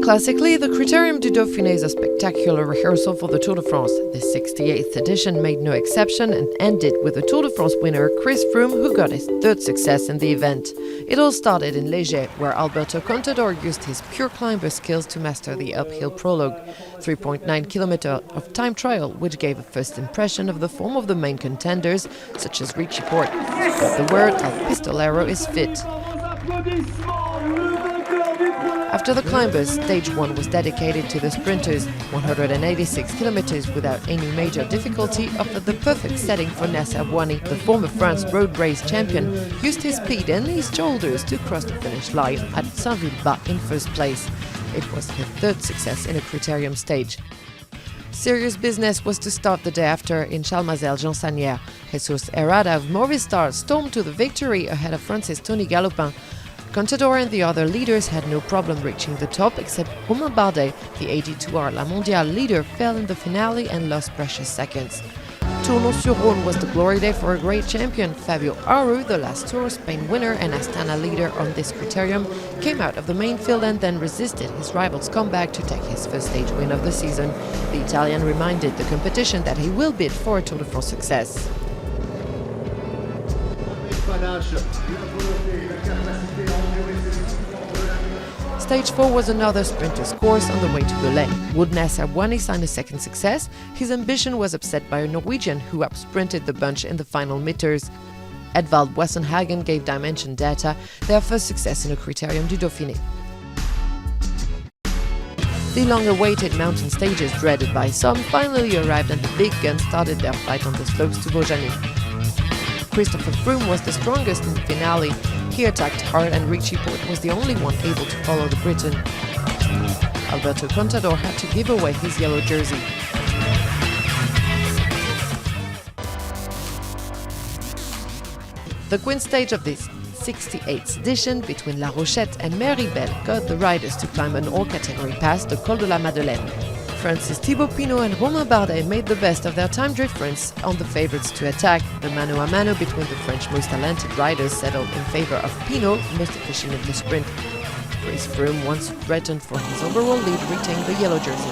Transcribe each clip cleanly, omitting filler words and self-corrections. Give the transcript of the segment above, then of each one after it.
Classically, the Critérium du Dauphiné is a spectacular rehearsal for the Tour de France. The 68th edition made no exception and ended with the Tour de France winner Chris Froome, who got his third success in the event. It all started in Léger, where Alberto Contador used his pure climber skills to master the uphill prologue, 3.9 kilometers of time trial, which gave a first impression of the form of the main contenders, such as Richie Porte. The word El Pistolero is fit. After the climbers, stage 1 was dedicated to the sprinters. 186 kilometers without any major difficulty offered the perfect setting for Nasser Bouhanni. The former France road race champion used his speed and his shoulders to cross the finish line at Saint-Vulbas in first place. It was his third success in a Critérium stage. Serious business was to start the day after in Chalmazel-Jean Sagnières. Jesus Herrada of Movistar stormed to the victory ahead of France's Tony Galopin. Contador and the other leaders had no problem reaching the top, except Romain Bardet, the AG2R La Mondiale leader, fell in the finale and lost precious seconds. Tournon-sur-Rhône was the glory day for a great champion. Fabio Aru, the last Tour of Spain winner and Astana leader on this Critérium, came out of the main field and then resisted his rival's comeback to take his first stage win of the season. The Italian reminded the competition that he will bid for a Tour de France success. Stage 4 was another sprinter's course on the way to Belay. Would Nasser Bouhanni sign a second success? His ambition was upset by a Norwegian who outsprinted the bunch in the final meters. Edvald Boasson-Hagen gave Dimension Data their first success in a Critérium du Dauphiné. The long-awaited mountain stages, dreaded by some, finally arrived and the big guns started their fight on the slopes to Vaujany. Christopher Froome was the strongest in the finale. He attacked hard and Richie Porte was the only one able to follow the Briton. Alberto Contador had to give away his yellow jersey. The Queen stage of this 68th edition between La Rochette and Méribel got the riders to climb an all-category pass, the Col de la Madeleine. France's Thibaut Pinot and Romain Bardet made the best of their time difference on the favourites to attack. The mano-a-mano between the French most talented riders settled in favour of Pinot, most efficient in the sprint. Chris Froome, once threatened for his overall lead, retained the yellow jersey.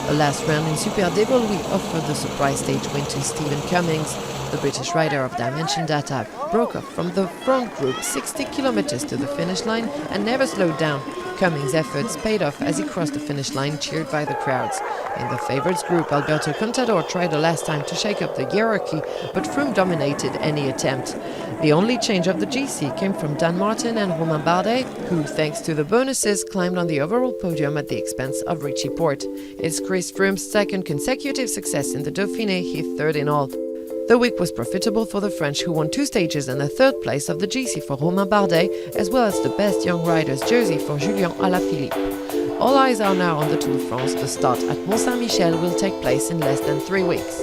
The last round in Super d'Evoluy offered the surprise stage win to Stephen Cummings. The British rider of Dimension Data broke off from the front group 60 kilometers to the finish line and never slowed down. Cummings' efforts paid off as he crossed the finish line, cheered by the crowds. In the favourites group, Alberto Contador tried a last time to shake up the hierarchy, but Froome dominated any attempt. The only change of the GC came from Dan Martin and Romain Bardet, who, thanks to the bonuses, climbed on the overall podium at the expense of Richie Porte. It's Chris Froome's second consecutive success in the Dauphiné, his third in all. The week was profitable for the French, who won 2 stages and the 3rd place of the GC for Romain Bardet, as well as the best young rider's jersey for Julien Alaphilippe. All eyes are now on the Tour de France. The start at Mont-Saint-Michel will take place in less than 3 weeks.